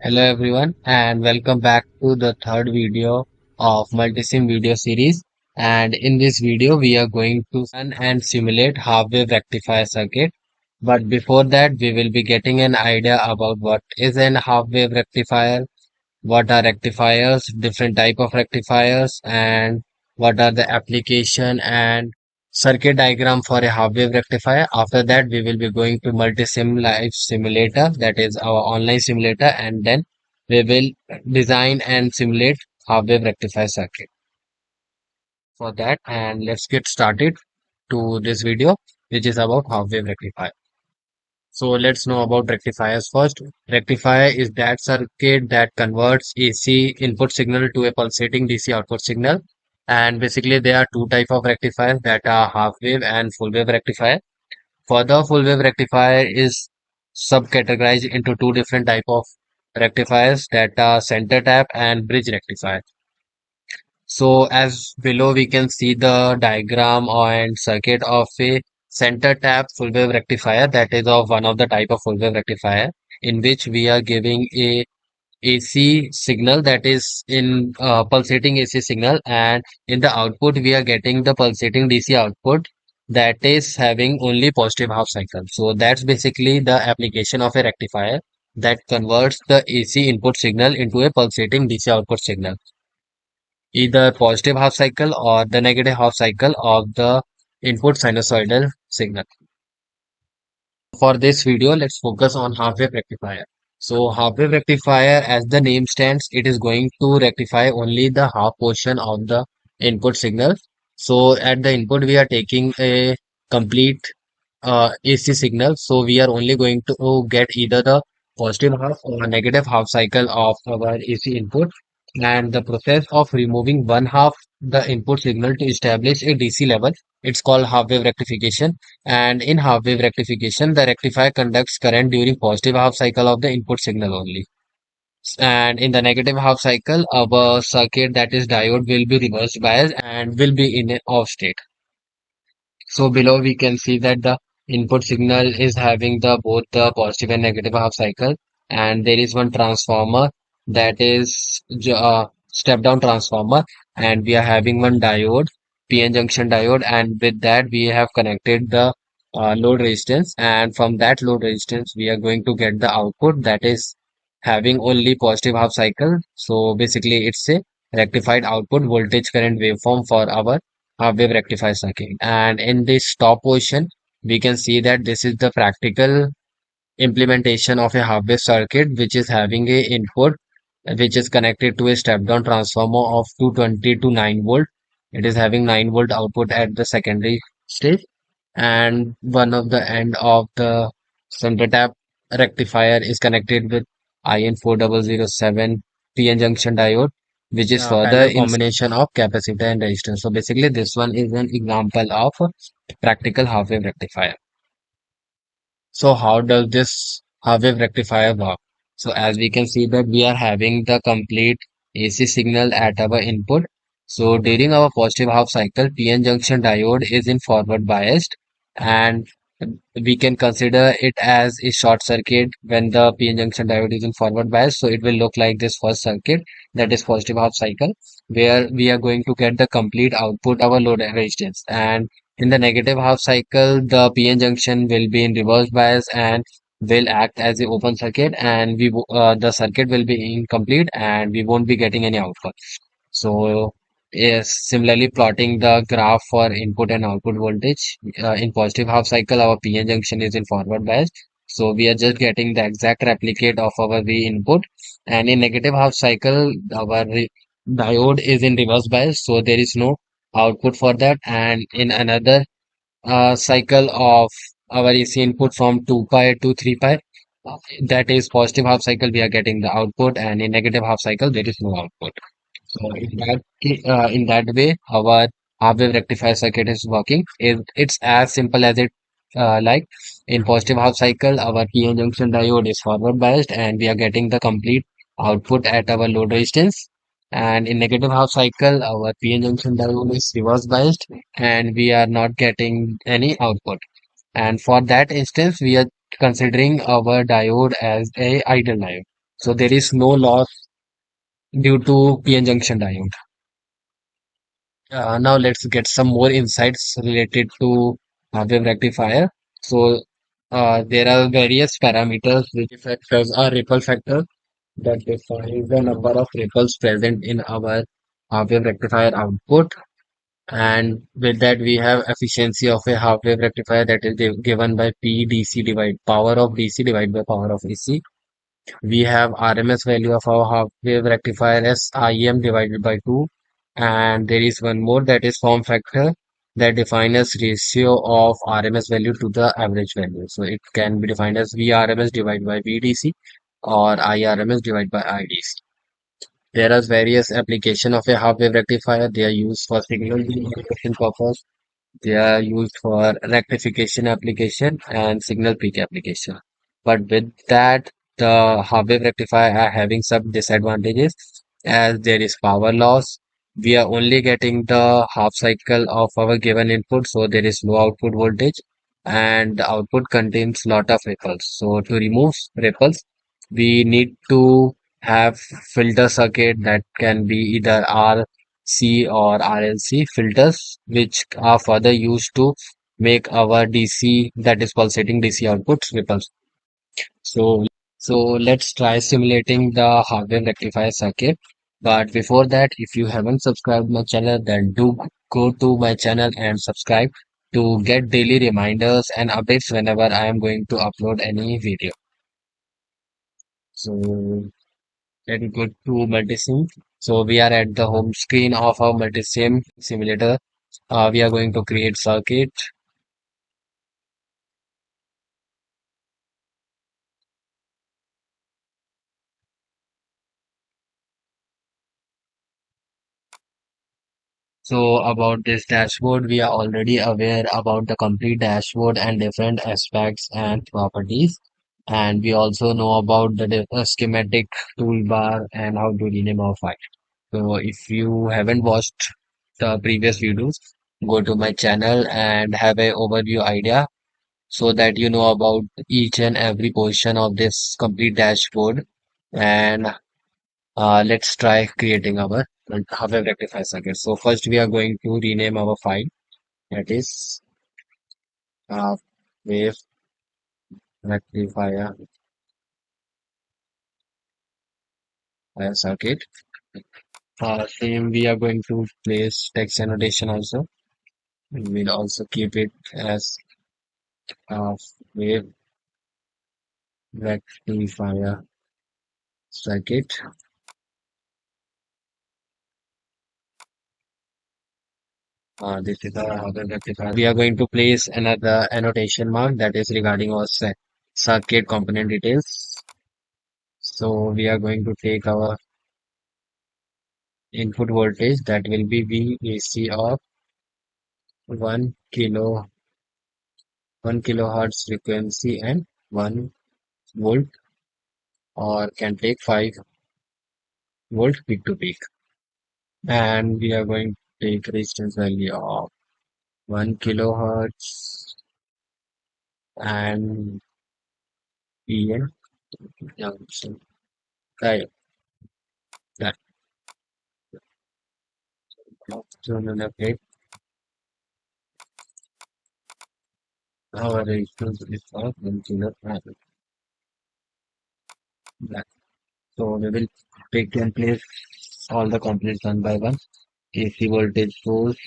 Hello everyone and welcome back to the third video of Multisim video series. And in this video we are going to run and simulate half-wave rectifier circuit. But before that we will be getting an idea about what is an half-wave rectifier, what are rectifiers, different type of rectifiers, and what are the application and circuit diagram for a half-wave rectifier. After that, we will be going to Multisim Live Simulator, that is our online simulator, and then we will design and simulate half-wave rectifier circuit for that. And let's get started to this video, which is about half-wave rectifier. So let's know about rectifiers first. Rectifier is that circuit that converts AC input signal to a pulsating DC output signal. And basically there are two type of rectifiers that are half wave and full wave rectifier. For the full wave rectifier is subcategorized into two different type of rectifiers that are center tap and bridge rectifier. So as below we can see the diagram and circuit of a center tap full wave rectifier, that is of one of the type of full wave rectifier, in which we are giving a AC signal, that is in pulsating AC signal, and in the output we are getting the pulsating DC output that is having only positive half cycle. So that's basically the application of a rectifier that converts the AC input signal into a pulsating DC output signal, either positive half cycle or the negative half cycle of the input sinusoidal signal. For this video, let's focus on half-wave rectifier. So half-wave rectifier, as the name stands, it is going to rectify only the half portion of the input signal. So at the input, we are taking a complete AC signal. So we are only going to get either the positive half or negative half cycle of our AC input. And the process of removing one half the input signal to establish a DC level, it's called half wave rectification. And in half wave rectification, the rectifier conducts current during positive half cycle of the input signal only. And in the negative half cycle, our circuit, that is diode, will be reversed biased and will be in an off state. So below we can see that the input signal is having the both the positive and negative half cycle, and there is one transformer, that is step down transformer, and we are having one diode, PN junction diode, and with that we have connected the load resistance, and from that load resistance we are going to get the output that is having only positive half cycle. So basically it's a rectified output voltage current waveform for our half-wave rectifier circuit. And in this top portion, we can see that this is the practical implementation of a half-wave circuit, which is having a input which is connected to a step-down transformer of 220 to 9 volt. It is having 9 volt output at the secondary stage, and one of the end of the center tap rectifier is connected with IN4007 PN junction diode, which is further Parallel combination of capacitor and resistor. So basically this one is an example of a practical half wave rectifier. So how does this half wave rectifier work? So as we can see that we are having the complete AC signal at our input. So during our positive half cycle, PN junction diode is in forward biased, and we can consider it as a short circuit when the PN junction diode is in forward bias. So it will look like this first circuit, that is positive half cycle, where we are going to get the complete output our load resistance. And in the negative half cycle, the PN junction will be in reverse bias and will act as a open circuit, and the circuit will be incomplete and we won't be getting any output. So yes, similarly plotting the graph for input and output voltage, in positive half cycle our PN junction is in forward bias, so we are just getting the exact replicate of our V input, and in negative half cycle our diode is in reverse bias, so there is no output for that. And in another cycle of our AC input from 2 pi to 3 pi, that is positive half cycle, we are getting the output, and in negative half cycle there is no output. So in that way, our half-wave rectifier circuit is working. It's as simple as it like in positive half cycle, our PN junction diode is forward biased, and we are getting the complete output at our load resistance. And in negative half cycle, our PN junction diode is reverse biased, and we are not getting any output. And for that instance, we are considering our diode as a idle diode. So there is no loss due to PN junction diode. Now let's get some more insights related to wave rectifier. So there are various parameters which factors are ripple factor that defines the number of ripples present in our wave rectifier output. And with that, we have efficiency of a half wave rectifier that is given by P DC divide power of DC divided by power of AC. We have RMS value of our half wave rectifier as IM divided by 2. And there is one more, that is form factor, that defines as ratio of RMS value to the average value. So it can be defined as VRMS divided by VDC or IRMS divided by IDC. There are various application of a half wave rectifier. They are used for signal generation purpose. They are used for rectification application and signal peak application. But with that, the half-wave rectifier are having some disadvantages as there is power loss. We are only getting the half cycle of our given input, so there is low output voltage and the output contains lot of ripples. So to remove ripples, we need to have filter circuit that can be either RC or RLC filters, which are further used to make our DC, that is pulsating DC outputs ripples. So, so let's try simulating the hardware rectifier circuit. But before that, if you haven't subscribed my channel, then do go to my channel and subscribe to get daily reminders and updates whenever I am going to upload any video. So let me go to Multisim. So we are at the home screen of our Multisim simulator. We are going to create circuit. So about this dashboard, we are already aware about the complete dashboard and different aspects and properties. And we also know about the schematic toolbar and how to rename our file. So if you haven't watched the previous videos, go to my channel and have a overview idea so that you know about each and every portion of this complete dashboard. And let's try creating our half-wave rectifier circuit. So first we are going to rename our file, that is half-wave rectifier circuit. Same, we are going to place text annotation also. We'll also keep it as half-wave rectifier circuit. This is our half-wave rectifier. We are going to place another annotation mark that is regarding our circuit component details. So we are going to take our input voltage, that will be VAC of 1 kilo 1 kilohertz frequency and 1 volt, or can take 5 volt peak to peak. And we are going to take resistance value of 1 kilohertz and PN junction. Right. That. So okay. Our resistance is of 1 kilohertz. That. So we will take in place all the components one by one. AC voltage source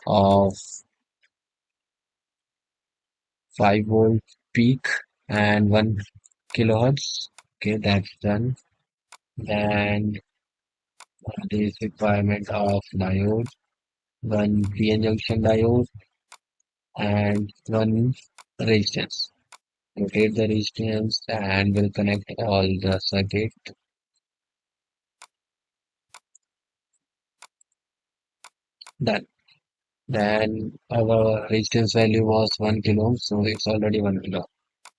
of 5 volt peak and 1 kilohertz. Okay, that's done. Then there is requirement of diode, one PN junction diode, and one resistance. Rotate the resistance and we'll connect all the circuit. Done. Then our resistance value was 1 kilo, so it's already 1 kilo.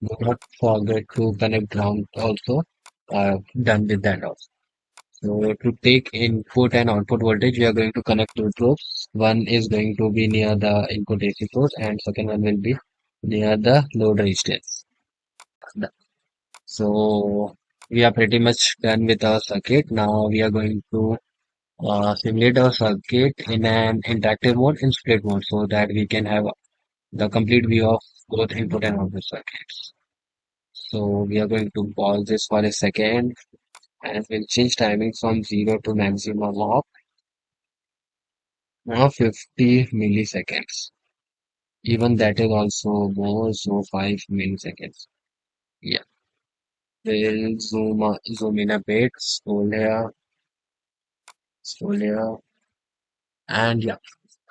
Do not forget to connect ground also. Done with that also. So to take input and output voltage, we are going to connect two probes. One is going to be near the input AC source and second one will be near the load resistance. So we are pretty much done with our circuit. Now we are going to simulate our circuit in an interactive mode, in split mode, so that we can have the complete view of both input and output circuits. So we are going to pause this for a second and we'll change timing from 0 to maximum of now 50 milliseconds. Even that is also more, so 5 milliseconds. Yeah, we'll zoom in a bit, scroll here, and yeah.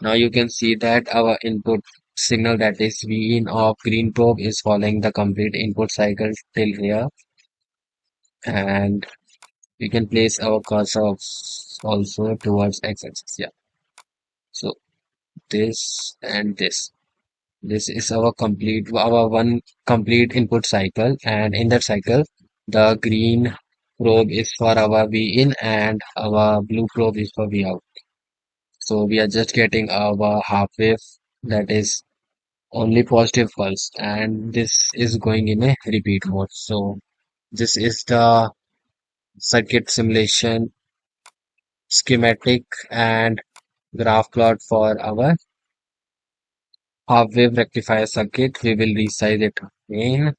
Now you can see that our input signal, that is V in of green probe, is following the complete input cycle till here, and we can place our cursor also towards x-axis. Yeah, so this and this. This is our one complete input cycle, and in that cycle, the green probe is for our V in and our blue probe is for V out. So we are just getting our half wave, that is only positive pulse, and this is going in a repeat mode. So this is the circuit simulation schematic and graph plot for our half wave rectifier circuit. We will resize it again.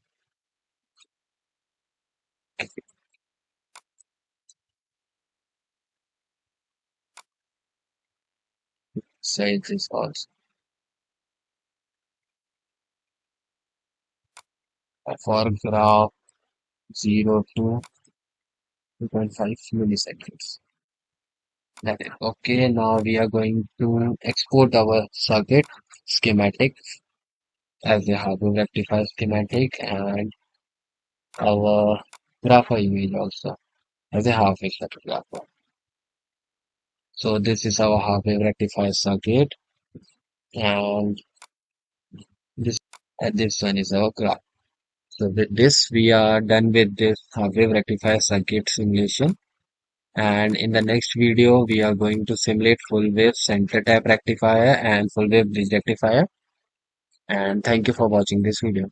Size this also for graph 0 to 2.5 milliseconds. That is okay. Now we are going to export our circuit schematic as a hardware rectifier schematic, and our grapher image also as a half wave circuit grapher. So this is our half wave rectifier circuit, and this this one is our graph. So with this we are done with this half wave rectifier circuit simulation. And in the next video, we are going to simulate full wave center tap rectifier and full wave bridge rectifier. And thank you for watching this video.